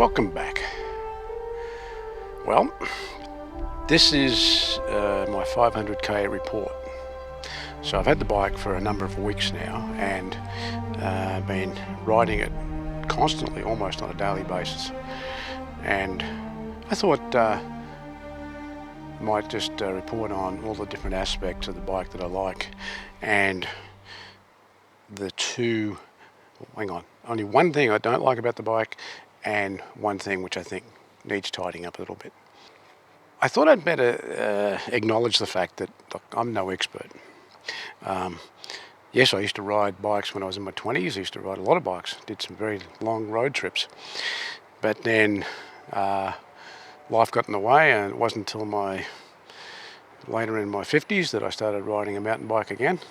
Welcome back. Well, this is my 500k report. So I've had the bike for a number of weeks now and been riding it constantly, almost on a daily basis. And I thought I might just report on all the different aspects of the bike that I like, and only one thing I don't like about the bike, and one thing which I think needs tidying up a little bit. I thought I'd better acknowledge the fact that, look, I'm no expert. Yes, I used to ride bikes when I was in my 20s. I used to ride a lot of bikes, did some very long road trips. But then life got in the way, and it wasn't until later in my 50s that I started riding a mountain bike again.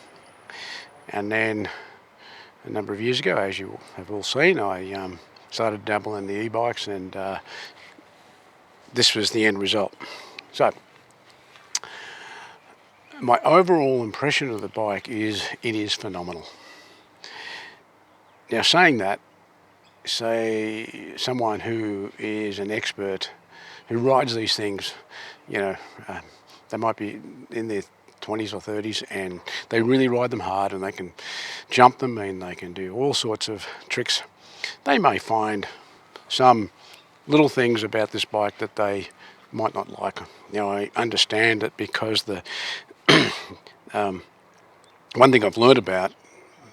And then a number of years ago, as you have all seen, I started dabbling in the e-bikes, and this was the end result. So my overall impression of the bike is it is phenomenal. Now, saying that, say someone who is an expert who rides these things, they might be in their 20s or 30s, and they really ride them hard, and they can jump them, and they can do all sorts of tricks. They may find some little things about this bike that they might not like. Now, I understand it, because the one thing I've learned about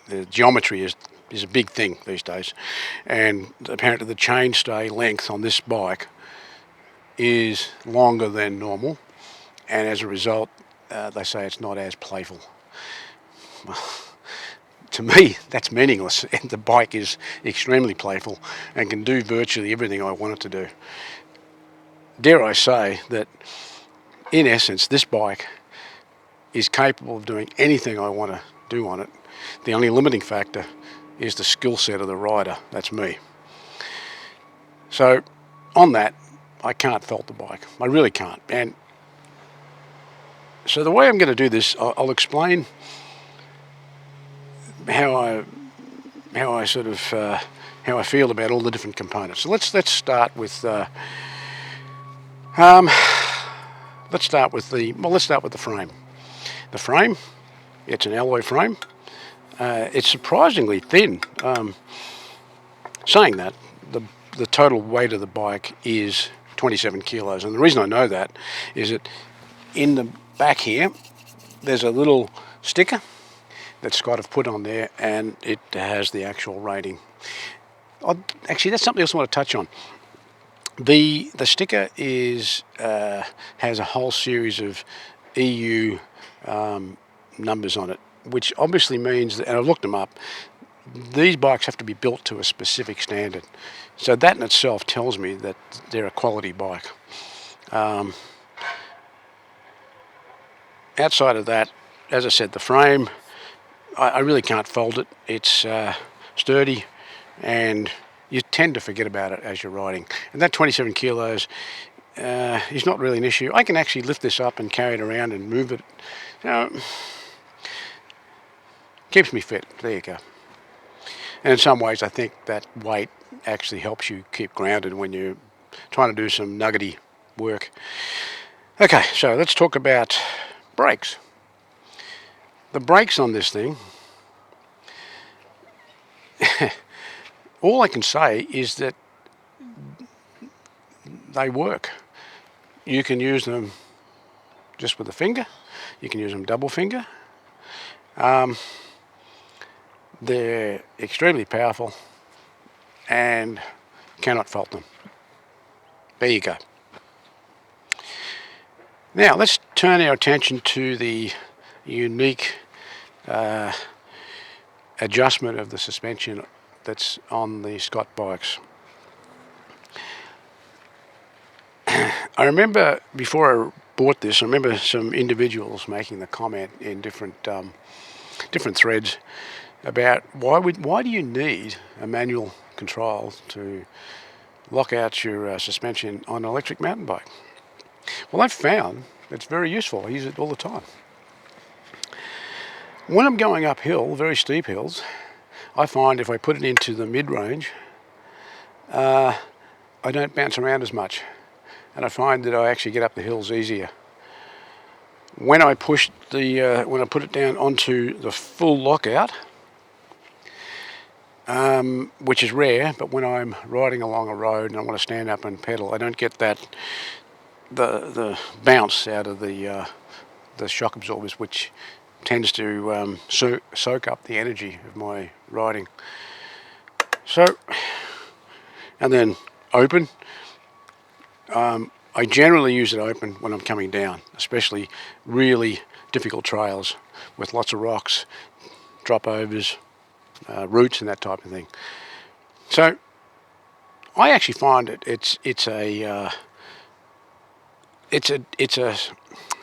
the geometry is a big thing these days, and apparently the chainstay length on this bike is longer than normal, and as a result they say it's not as playful. Well, to me, that's meaningless, and the bike is extremely playful and can do virtually everything I want it to do. Dare I say that, in essence, this bike is capable of doing anything I want to do on it. The only limiting factor is the skill set of the rider. That's me. So on that, I can't fault the bike. I really can't. And so the way I'm going to do this, I'll explain how I feel about all the different components. So let's start with the frame. The frame, it's an alloy frame. It's surprisingly thin. Saying that, the total weight of the bike is 27 kilos, and the reason I know that is that in the back here there's a little sticker that Scott have put on there, and it has the actual rating. Actually, that's something else I want to touch on. The sticker has a whole series of EU numbers on it, which obviously means that, and I've looked them up, these bikes have to be built to a specific standard. So that in itself tells me that they're a quality bike. Outside of that, as I said, the frame, I really can't fault it. It's sturdy, and you tend to forget about it as you're riding. And that 27 kilos is not really an issue. I can actually lift this up and carry it around and move it. Keeps me fit. There you go. And in some ways, I think that weight actually helps you keep grounded when you're trying to do some nuggety work. Okay, so let's talk about brakes. The brakes on this thing, all I can say is that they work. You can use them just with a finger. You can use them double finger. They're extremely powerful, and cannot fault them. There you go. Now let's turn our attention to the unique adjustment of the suspension that's on the Scott bikes. I remember before I bought this, I remember some individuals making the comment in different threads about why do you need a manual control to lock out your suspension on an electric mountain bike? Well, I've found it's very useful. I use it all the time. When I'm going uphill, very steep hills, I find if I put it into the mid-range, I don't bounce around as much, and I find that I actually get up the hills easier. When I put it down onto the full lockout, which is rare, but when I'm riding along a road and I want to stand up and pedal, I don't get that the bounce out of the shock absorbers, which tends to soak up the energy of my riding. So, and then open. I generally use it open when I'm coming down, especially really difficult trails with lots of rocks, drop overs, roots and that type of thing. So I actually find it's a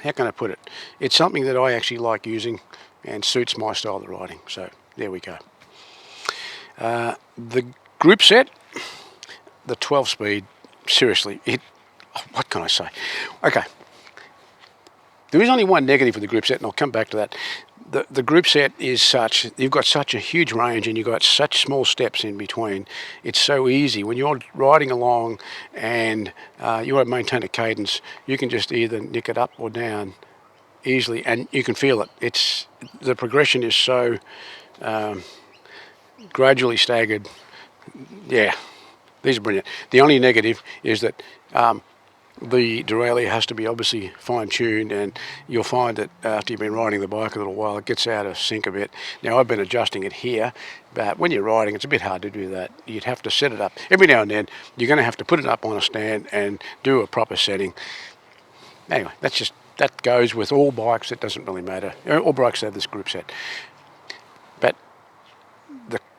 how can I put it? It's something that I actually like using and suits my style of riding. So there we go. The Groupset, the 12-speed, seriously, what can I say? Okay, there is only one negative for the Groupset, and I'll come back to that. The Groupset is such, you've got such a huge range and you've got such small steps in between. It's so easy. When you're riding along and you want to maintain a cadence, you can just either nick it up or down easily, and you can feel it. The progression is so gradually staggered. Yeah, these are brilliant. The only negative is that the derailleur has to be obviously fine-tuned, and you'll find that after you've been riding the bike a little while, it gets out of sync a bit. Now, I've been adjusting it here, but when you're riding, it's a bit hard to do that. You'd have to set it up. Every now and then, you're going to have to put it up on a stand and do a proper setting. Anyway, that goes with all bikes. It doesn't really matter. All bikes have this Groupset. But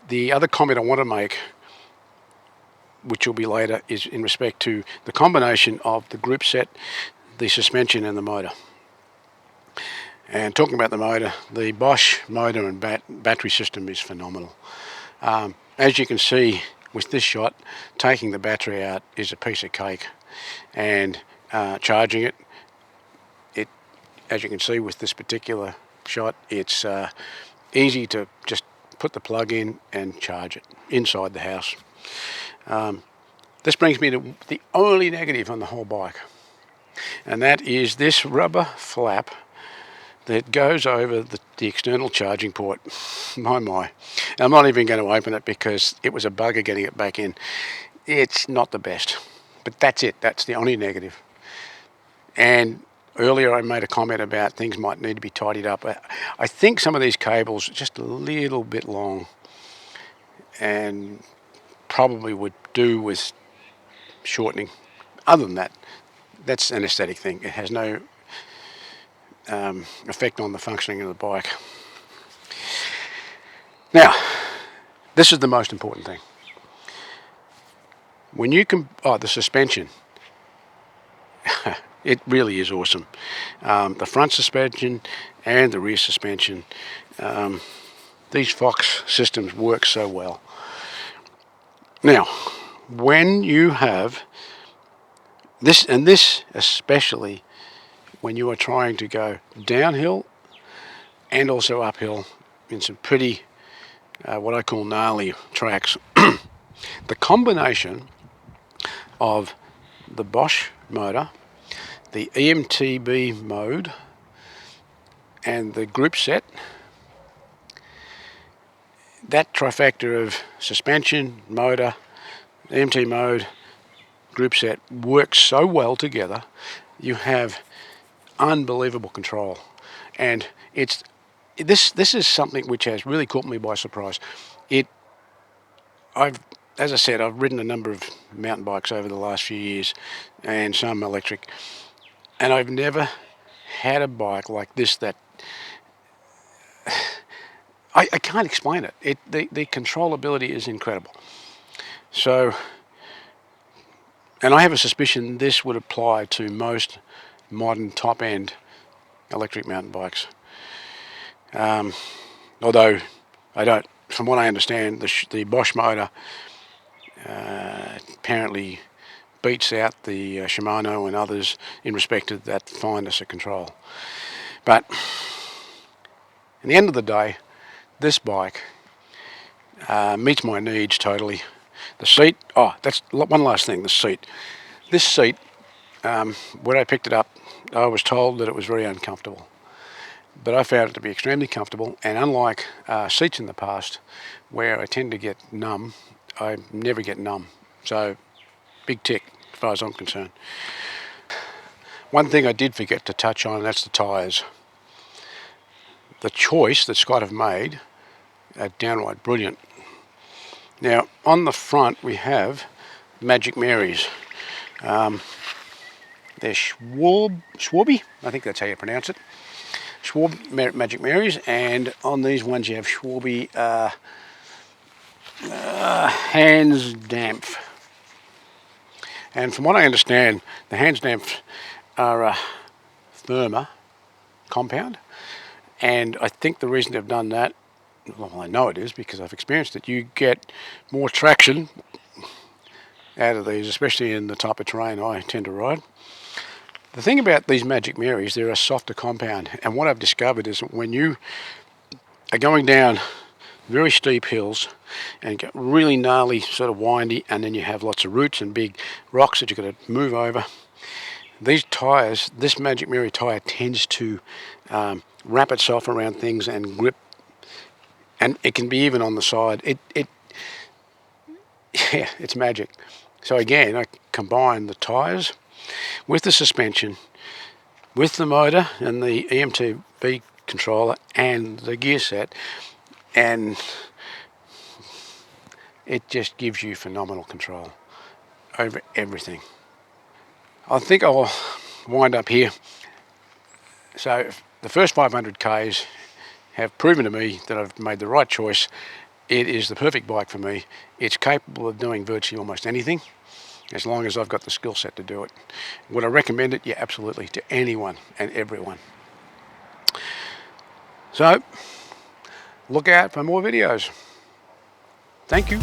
the other comment I want to make, which will be later, is in respect to the combination of the Groupset, the suspension and the motor. And talking about the motor, the Bosch motor and battery system is phenomenal. As you can see with this shot, taking the battery out is a piece of cake, and charging it, as you can see with this particular shot, it's easy to just put the plug in and charge it inside the house. This brings me to the only negative on the whole bike, and that is this rubber flap that goes over the external charging port. My. And I'm not even going to open it because it was a bugger getting it back in. It's not the best, but that's it. That's the only negative. And earlier I made a comment about things might need to be tidied up. I think some of these cables are just a little bit long and probably would do with shortening. Other than that, that's an aesthetic thing. It has no effect on the functioning of the bike. Now, this is the most important thing. When you the suspension, it really is awesome. The front suspension and the rear suspension, these Fox systems work so well. Now, when you have this, and this especially when you are trying to go downhill and also uphill in some pretty, what I call gnarly tracks, the combination of the Bosch motor, the EMTB mode, and the Groupset, that trifecta of suspension, motor, EMT mode, Groupset works so well together. You have unbelievable control, and this is something which has really caught me by surprise. As I said, I've ridden a number of mountain bikes over the last few years, and some electric, and I've never had a bike like this that I can't explain it. The controllability is incredible. So, and I have a suspicion this would apply to most modern top-end electric mountain bikes. Although I don't, from what I understand, the Bosch motor apparently beats out the Shimano and others in respect to that fineness of control. But in the end of the day, this bike meets my needs totally. The seat, oh, that's one last thing, the seat. This seat, when I picked it up, I was told that it was very uncomfortable. But I found it to be extremely comfortable, and unlike seats in the past, where I tend to get numb, I never get numb. So, big tick as far as I'm concerned. One thing I did forget to touch on, and that's the tyres. The choice that Scott have made are downright brilliant. Now, on the front we have Magic Marys. They're Schwabi, I think that's how you pronounce it. Schwab Magic Marys, and on these ones you have Schwabi Hands Dampf. And from what I understand, the Hands Dampf are a therma compound, and I think the reason they've done that, well, I know it is because I've experienced it, you get more traction out of these, especially in the type of terrain I tend to ride. The thing about these Magic Marys, they're a softer compound, and what I've discovered is that when you are going down very steep hills and get really gnarly, sort of windy, and then you have lots of roots and big rocks that you've got to move over, these tyres, this Magic Mary tyre tends to wrap itself around things and grip, and it can be even on the side. Yeah, it's magic. So again, I combine the tyres with the suspension, with the motor and the EMTB controller and the gear set, and it just gives you phenomenal control over everything. I think I'll wind up here. So the first 500 Ks have proven to me that I've made the right choice. It is the perfect bike for me. It's capable of doing virtually almost anything, as long as I've got the skill set to do it. Would I recommend it? Yeah, absolutely, to anyone and everyone. So, look out for more videos. Thank you.